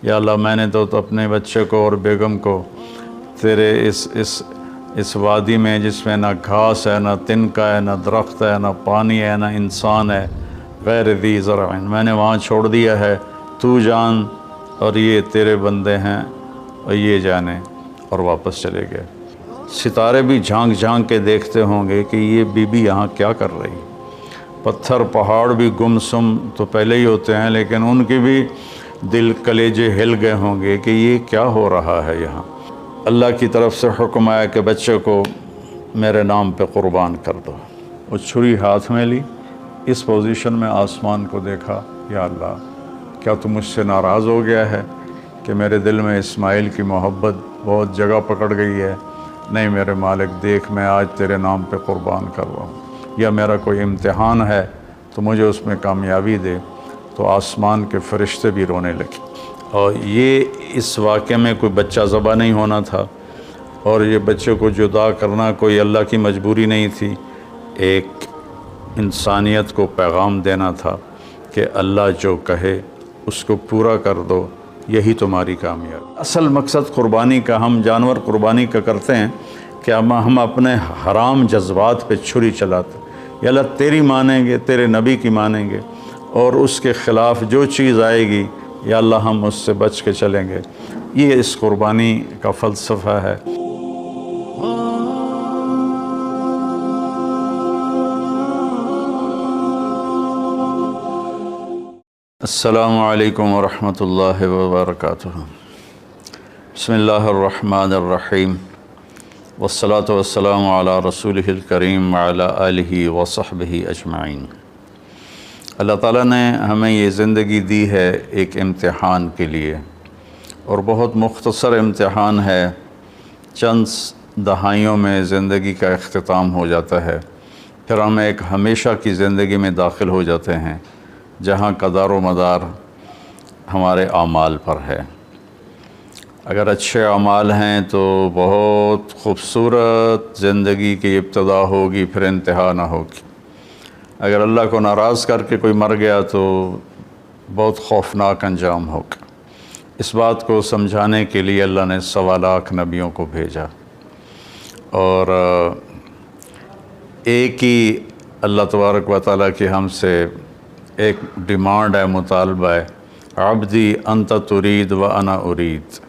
یا اللہ میں نے تو اپنے بچے کو اور بیگم کو تیرے اس وادی میں جس میں نہ گھاس ہے، نہ تنکا ہے، نہ درخت ہے، نہ پانی ہے، نہ انسان ہے، غیر ذی زرع، میں نے وہاں چھوڑ دیا ہے، تو جان اور یہ تیرے بندے ہیں اور یہ جانے، اور واپس چلے گئے۔ ستارے بھی جھانک جھانک کے دیکھتے ہوں گے کہ یہ بی بی یہاں کیا کر رہی۔ پتھر پہاڑ بھی گمسم تو پہلے ہی ہوتے ہیں، لیکن ان کی بھی دل کلیجے ہل گئے ہوں گے کہ یہ کیا ہو رہا ہے یہاں۔ اللہ کی طرف سے حکم آیا کہ بچے کو میرے نام پہ قربان کر دو۔ وہ چھری ہاتھ میں لی، اس پوزیشن میں آسمان کو دیکھا، یا اللہ کیا تو مجھ سے ناراض ہو گیا ہے کہ میرے دل میں اسماعیل کی محبت بہت جگہ پکڑ گئی ہے؟ نہیں میرے مالک، دیکھ میں آج تیرے نام پہ قربان کر رہا ہوں، یا میرا کوئی امتحان ہے تو مجھے اس میں کامیابی دے۔ تو آسمان کے فرشتے بھی رونے لگے۔ اور یہ اس واقعے میں کوئی بچہ ذبح نہیں ہونا تھا، اور یہ بچے کو جدا کرنا کوئی اللہ کی مجبوری نہیں تھی، ایک انسانیت کو پیغام دینا تھا کہ اللہ جو کہے اس کو پورا کر دو، یہی تمہاری کامیابی۔ اصل مقصد قربانی کا، ہم جانور قربانی کا کرتے ہیں کہ ہم اپنے حرام جذبات پہ چھری چلاتے، یا اللہ تیری مانیں گے، تیرے نبی کی مانیں گے، اور اس کے خلاف جو چیز آئے گی یا اللہ ہم اس سے بچ کے چلیں گے۔ یہ اس قربانی کا فلسفہ ہے۔ السلام علیکم ورحمۃ اللہ وبرکاتہ۔ بسم اللہ الرحمن الرحیم، والصلاة والسلام علی رسولہ الکریم وعلی آلہ وصحبہ اجمعین۔ اللہ تعالیٰ نے ہمیں یہ زندگی دی ہے ایک امتحان کے لیے، اور بہت مختصر امتحان ہے، چند دہائیوں میں زندگی کا اختتام ہو جاتا ہے، پھر ہم ایک ہمیشہ کی زندگی میں داخل ہو جاتے ہیں جہاں کا دار و مدار ہمارے اعمال پر ہے۔ اگر اچھے اعمال ہیں تو بہت خوبصورت زندگی کی ابتدا ہوگی، پھر انتہا نہ ہوگی۔ اگر اللہ کو ناراض کر کے کوئی مر گیا تو بہت خوفناک انجام ہوگا۔ اس بات کو سمجھانے کے لیے اللہ نے 1.25 لاکھ نبیوں کو بھیجا، اور ایک ہی اللہ تبارک و تعالیٰ کی ہم سے ایک ڈیمانڈ ہے، مطالبہ ہے، عبدی انت ترید و انا ارید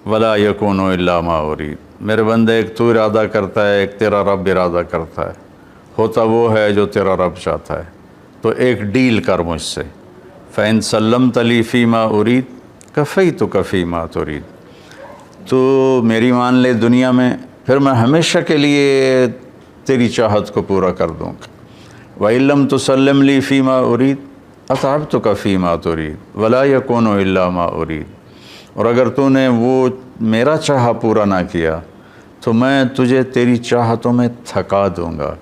ولا یکون الا ما ارید۔ میرے بندے، ایک تو ارادہ کرتا ہے، ایک تیرا رب ارادہ کرتا ہے، ہوتا وہ ہے جو تیرا رب چاہتا ہے۔ تو ایک ڈیل کر مجھ سے، فَإِن سَلَّمْتَ لِي فِي مَا أُرِيدُ كَفَيْتُكَ فِي مَا تُرِيدُ۔ تو میری مان لے دنیا میں، پھر میں ہمیشہ کے لیے تیری چاہت کو پورا کر دوں گا۔ وَإِن لَمْ تُسَلِّمْ لِي فِي مَا أُرِيدُ أَتْعَبْتُكَ فِي مَا تُرِيدُ وَلَا يَكُونُ إِلَّا مَا أُرِيدُ۔ اور اگر تو نے وہ میرا چاہا پورا نہ کیا تو میں تجھے تیری چاہتوں میں تھکا دوں گا،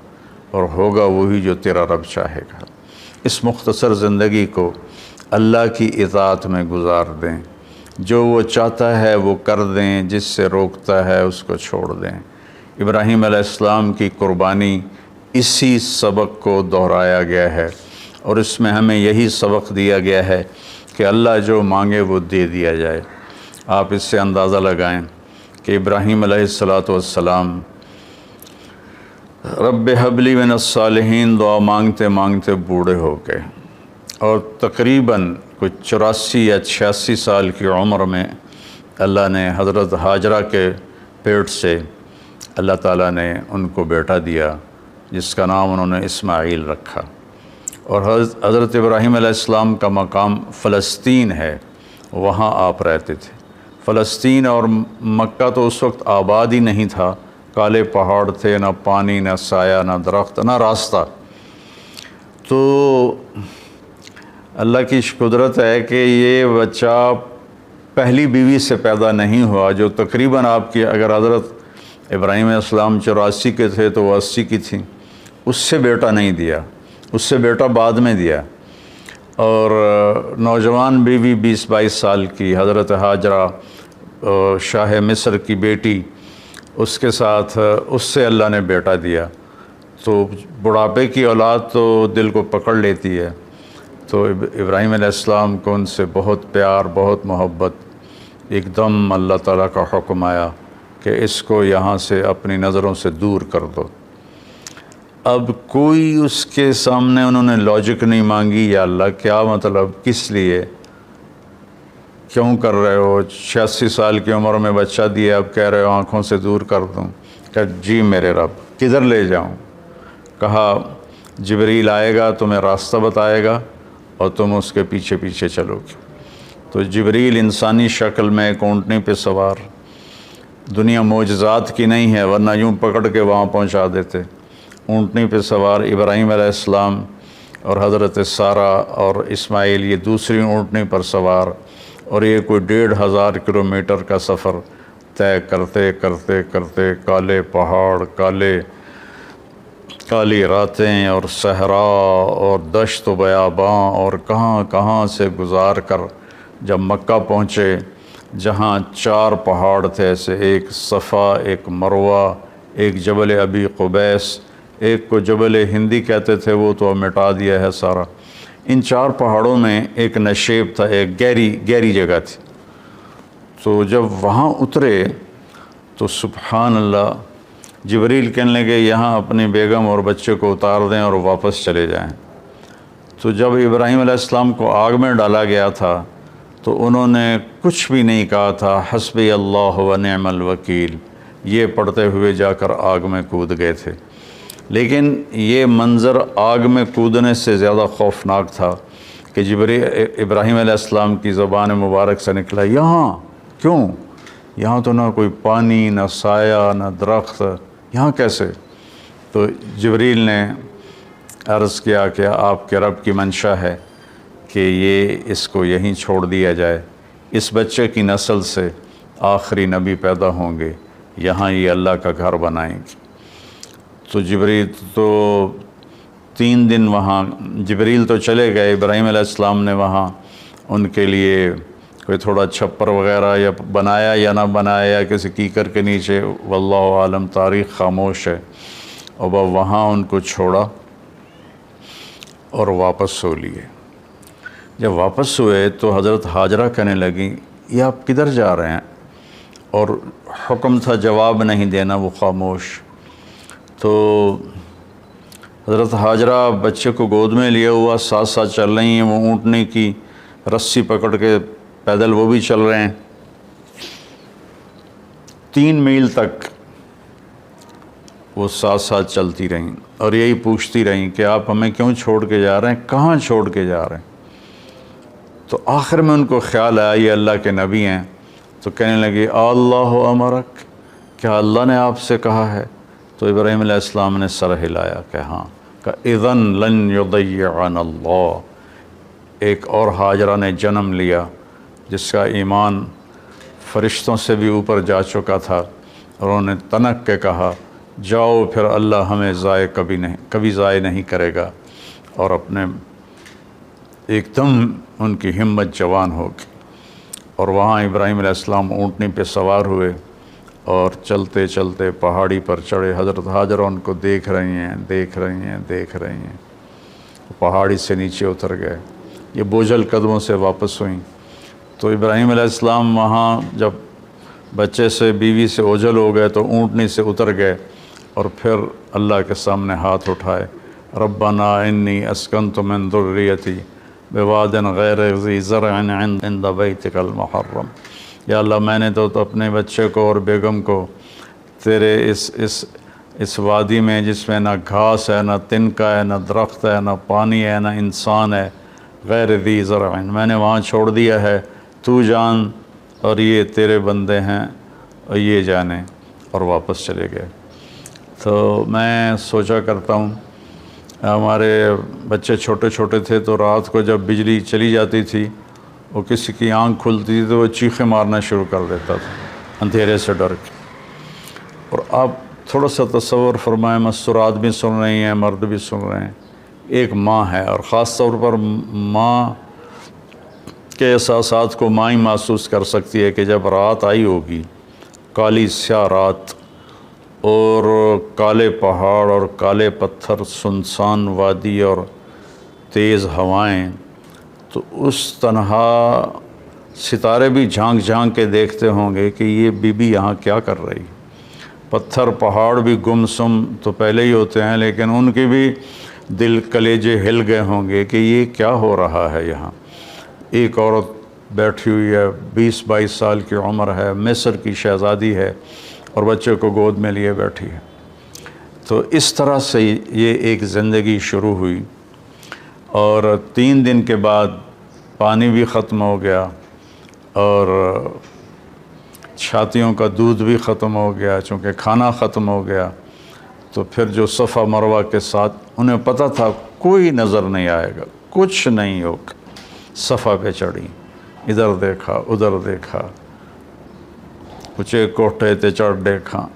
اور ہوگا وہی جو تیرا رب چاہے گا۔ اس مختصر زندگی کو اللہ کی اطاعت میں گزار دیں، جو وہ چاہتا ہے وہ کر دیں، جس سے روکتا ہے اس کو چھوڑ دیں۔ ابراہیم علیہ السلام کی قربانی اسی سبق کو دہرایا گیا ہے، اور اس میں ہمیں یہی سبق دیا گیا ہے کہ اللہ جو مانگے وہ دے دیا جائے۔ آپ اس سے اندازہ لگائیں کہ ابراہیم علیہ السلام رب حب لی من الصالحین دعا مانگتے مانگتے بوڑھے ہو گئے، اور تقریباً کچھ 84 یا 86 سال کی عمر میں اللہ نے حضرت ہاجرہ کے پیٹ سے اللہ تعالیٰ نے ان کو بیٹا دیا، جس کا نام انہوں نے اسماعیل رکھا۔ اور حضرت ابراہیم علیہ السلام کا مقام فلسطین ہے، وہاں آپ رہتے تھے۔ فلسطین اور مکہ تو اس وقت آباد ہی نہیں تھا، کالے پہاڑ تھے، نہ پانی، نہ سایہ، نہ درخت، نہ راستہ۔ تو اللہ کی قدرت ہے کہ یہ بچہ پہلی بیوی سے پیدا نہیں ہوا، جو تقریباً آپ کی، اگر حضرت ابراہیم علیہ السلام 84 کے تھے تو وہ 80 کی تھیں، اس سے بیٹا نہیں دیا، اس سے بیٹا بعد میں دیا۔ اور نوجوان بیوی 20-22 سال کی حضرت ہاجرہ، شاہ مصر کی بیٹی، اس کے ساتھ اس سے اللہ نے بیٹا دیا۔ تو بڑھاپے کی اولاد تو دل کو پکڑ لیتی ہے۔ تو ابراہیم علیہ السلام کو ان سے بہت پیار، بہت محبت، ایک دم اللہ تعالیٰ کا حکم آیا کہ اس کو یہاں سے اپنی نظروں سے دور کر دو۔ اب کوئی اس کے سامنے انہوں نے لاجک نہیں مانگی، یا اللہ کیا مطلب، کس لیے، کیوں کر رہے ہو، 86 سال کی عمر میں بچہ دیا، اب کہہ رہے ہو آنکھوں سے دور کر دوں۔ کہ جی میرے رب، کدھر لے جاؤں؟ کہا جبریل آئے گا، تمہیں راستہ بتائے گا اور تم اس کے پیچھے پیچھے چلو گے۔ تو جبریل انسانی شکل میں ایک اونٹنی پہ سوار، دنیا معجزات کی نہیں ہے ورنہ یوں پکڑ کے وہاں پہنچا دیتے، اونٹنی پہ سوار ابراہیم علیہ السلام اور حضرت سارہ اور اسماعیل یہ دوسری اونٹنی پر سوار، اور یہ کوئی 1500 کلومیٹر کا سفر طے کرتے کرتے کرتے کالے پہاڑ، کالی راتیں اور صحرا اور دشت و بیاباں اور کہاں کہاں سے گزار کر جب مکہ پہنچے، جہاں 4 پہاڑ تھے ایسے، ایک صفا، ایک مروہ، ایک جبل ابی قبیس، ایک کو جبل ہندی کہتے تھے، وہ تو اب مٹا دیا ہے سارا۔ ان 4 پہاڑوں میں ایک نشیب تھا، ایک گہری جگہ تھی۔ تو جب وہاں اترے تو سبحان اللہ، جبریل کہنے لگے یہاں اپنی بیگم اور بچے کو اتار دیں اور واپس چلے جائیں۔ تو جب ابراہیم علیہ السلام کو آگ میں ڈالا گیا تھا تو انہوں نے کچھ بھی نہیں کہا تھا، حسبی اللہ و نعم الوکیل، یہ پڑھتے ہوئے جا کر آگ میں کود گئے تھے۔ لیکن یہ منظر آگ میں کودنے سے زیادہ خوفناک تھا کہ ابراہیم علیہ السلام کی زبان مبارک سے نکلا، یہاں کیوں؟ یہاں تو نہ کوئی پانی، نہ سایہ، نہ درخت، یہاں کیسے؟ تو جبریل نے عرض کیا کہ آپ کے رب کی منشا ہے کہ یہ اس کو یہیں چھوڑ دیا جائے، اس بچے کی نسل سے آخری نبی پیدا ہوں گے، یہاں یہ اللہ کا گھر بنائیں گے۔ تو جبریل تو 3 دن وہاں، جبریل تو چلے گئے، ابراہیم علیہ السلام نے وہاں ان کے لیے کوئی تھوڑا چھپر وغیرہ یا بنایا یا نہ بنایا، یا کسی کیکر کے نیچے، واللہ عالم، تاریخ خاموش ہے۔ اور وہاں ان کو چھوڑا اور واپس سو لیے۔ جب واپس ہوئے تو حضرت ہاجرہ کہنے لگیں یہ آپ کدھر جا رہے ہیں؟ اور حکم تھا جواب نہیں دینا، وہ خاموش۔ تو حضرت ہاجرہ بچے کو گود میں لیے ہوا ساتھ ساتھ چل رہی ہیں، وہ اونٹنے کی رسی پکڑ کے پیدل وہ بھی چل رہے ہیں۔ 3 میل تک وہ ساتھ ساتھ چلتی رہیں اور یہی پوچھتی رہیں کہ آپ ہمیں کیوں چھوڑ کے جا رہے ہیں، کہاں چھوڑ کے جا رہے ہیں؟ تو آخر میں ان کو خیال آیا یہ اللہ کے نبی ہیں، تو کہنے لگے اللہ امرک، کیا اللہ نے آپ سے کہا ہے؟ تو ابراہیم علیہ السلام نے سر ہلایا کہ ہاں، کہ اذن لن یضیعنا اللہ۔ ایک اور ہاجرہ نے جنم لیا جس کا ایمان فرشتوں سے بھی اوپر جا چکا تھا، اور انہوں نے تنک کے کہا جاؤ پھر اللہ ہمیں کبھی ضائع نہیں کرے گا، اور اپنے ایک دم ان کی ہمت جوان ہو گئی، اور وہاں ابراہیم علیہ السلام اونٹنی پہ سوار ہوئے اور چلتے چلتے پہاڑی پر چڑھے۔ حضرت ہاجرہ ان کو دیکھ رہی ہیں، پہاڑی سے نیچے اتر گئے، یہ بوجھل قدموں سے واپس ہوئیں۔ تو ابراہیم علیہ السلام وہاں جب بچے سے، بیوی سے اوجھل ہو گئے تو اونٹنی سے اتر گئے، اور پھر اللہ کے سامنے ہاتھ اٹھائے، ربنا انی اسکنت من ذریتی بواد غیر ذی زرع عند بیتک المحرم، یا اللہ میں نے تو اپنے بچے کو اور بیگم کو تیرے اس وادی میں جس میں نہ گھاس ہے، نہ تنکا ہے، نہ درخت ہے، نہ پانی ہے، نہ انسان ہے، غیر ذی زرع، میں نے وہاں چھوڑ دیا ہے، تو جان اور یہ تیرے بندے ہیں اور یہ جانے، اور واپس چلے گئے۔ تو میں سوچا کرتا ہوں، ہمارے بچے چھوٹے چھوٹے تھے تو رات کو جب بجلی چلی جاتی تھی، وہ کسی کی آنکھ کھلتی تھی تو وہ چیخیں مارنا شروع کر دیتا تھا اندھیرے سے ڈر کے۔ اور آپ تھوڑا سا تصور فرمائیں، مستورات بھی سن رہی ہیں، مرد بھی سن رہے ہیں، ایک ماں ہے، اور خاص طور پر ماں کے احساسات کو ماں ہی محسوس کر سکتی ہے کہ جب رات آئی ہوگی، کالی سیاہ رات، اور کالے پہاڑ اور کالے پتھر، سنسان وادی اور تیز ہوائیں، تو اس تنہا ستارے بھی جھانک جھانک کے دیکھتے ہوں گے کہ یہ بی بی یہاں کیا کر رہی. پتھر پہاڑ بھی گمسم تو پہلے ہی ہوتے ہیں، لیکن ان کے بھی دل کلیجے ہل گئے ہوں گے کہ یہ کیا ہو رہا ہے یہاں. ایک عورت بیٹھی ہوئی ہے، 20-22 سال کی عمر ہے، مصر کی شہزادی ہے، اور بچے کو گود میں لیے بیٹھی ہے. تو اس طرح سے یہ ایک زندگی شروع ہوئی. اور 3 دن کے بعد پانی بھی ختم ہو گیا اور چھاتیوں کا دودھ بھی ختم ہو گیا، چونکہ کھانا ختم ہو گیا. تو پھر جو صفا مروہ کے ساتھ انہیں پتہ تھا کوئی نظر نہیں آئے گا، کچھ نہیں ہوگا. صفا پہ چڑھی، ادھر دیکھا ادھر دیکھا، اونچے کوٹھے تے چڑھ دیکھا،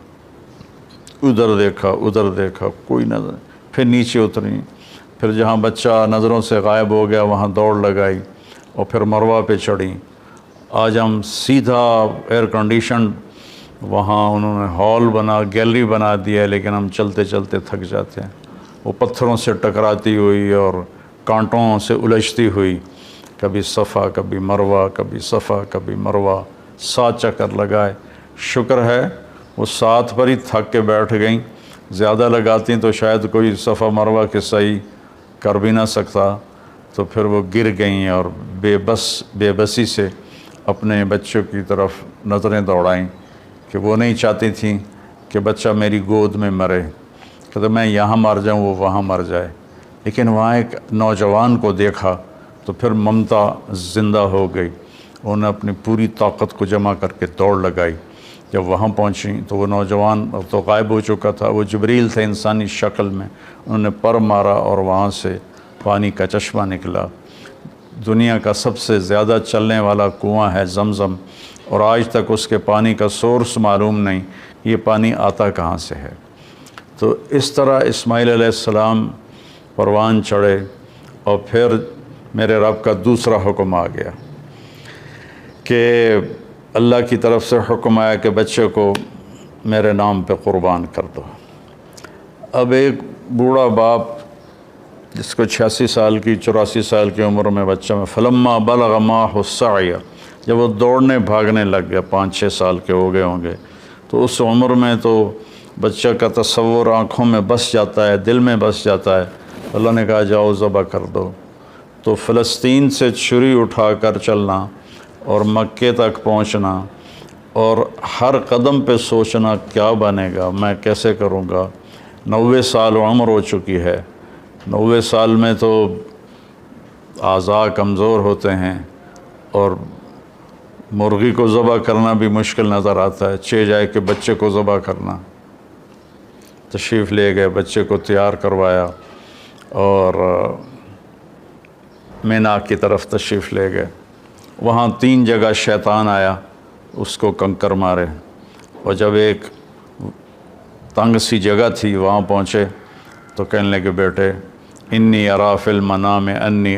ادھر دیکھا ادھر دیکھا، کوئی نظر. پھر نیچے اتری، پھر جہاں بچہ نظروں سے غائب ہو گیا وہاں دوڑ لگائی، اور پھر مروہ پہ چڑھی. آج ہم سیدھا ایئر کنڈیشن وہاں انہوں نے ہال بنا، گیلری بنا دیا ہے، لیکن ہم چلتے چلتے تھک جاتے ہیں. وہ پتھروں سے ٹکراتی ہوئی اور کانٹوں سے الجھتی ہوئی، کبھی صفا کبھی مروہ، کبھی صفا کبھی مروہ، 7 چکر لگائے. شکر ہے وہ 7 پر ہی تھک کے بیٹھ گئیں. زیادہ لگاتی تو شاید کوئی صفا مروہ کے صحیح کر بھی نہ سکتا. تو پھر وہ گر گئیں اور بے بسی سے اپنے بچوں کی طرف نظریں دوڑائیں کہ وہ نہیں چاہتی تھیں کہ بچہ میری گود میں مرے، کہ میں یہاں مر جاؤں وہ وہاں مر جائے. لیکن وہاں ایک نوجوان کو دیکھا تو پھر ممتا زندہ ہو گئی. انہوں نے اپنی پوری طاقت کو جمع کر کے دوڑ لگائی. جب وہاں پہنچیں تو وہ نوجوان تو غائب ہو چکا تھا، وہ جبریل تھے انسانی شکل میں. انہوں نے پر مارا اور وہاں سے پانی کا چشمہ نکلا. دنیا کا سب سے زیادہ چلنے والا کنواں ہے زمزم، اور آج تک اس کے پانی کا سورس معلوم نہیں، یہ پانی آتا کہاں سے ہے. تو اس طرح اسماعیل علیہ السلام پروان چڑھے، اور پھر میرے رب کا دوسرا حکم آ گیا کہ اللہ کی طرف سے حکم آیا کہ بچے کو میرے نام پہ قربان کر دو. اب ایک بوڑھا باپ جس کو 86 سال کی 84 سال کی عمر میں بچہ میں فلما بلغ معه السعی، جب وہ دوڑنے بھاگنے لگ گیا، 5-6 سال کے ہو گئے ہوں گے، تو اس عمر میں تو بچہ کا تصور آنکھوں میں بس جاتا ہے، دل میں بس جاتا ہے. اللہ نے کہا جاؤ ذبح کر دو. تو فلسطین سے چھری اٹھا کر چلنا اور مکے تک پہنچنا، اور ہر قدم پہ سوچنا کیا بنے گا، میں کیسے کروں گا. 90 سال عمر ہو چکی ہے. 90 سال میں تو اعضاء کمزور ہوتے ہیں، اور مرغی کو ذبح کرنا بھی مشکل نظر آتا ہے، چہ جائے کہ بچے کو ذبح کرنا. تشریف لے گئے، بچے کو تیار کروایا اور مینا کی طرف تشریف لے گئے. وہاں 3 جگہ شیطان آیا، اس کو کنکر مارے. اور جب ایک تنگ سی جگہ تھی وہاں پہنچے تو کہنے لگے بیٹے انی ارا فی المنام انی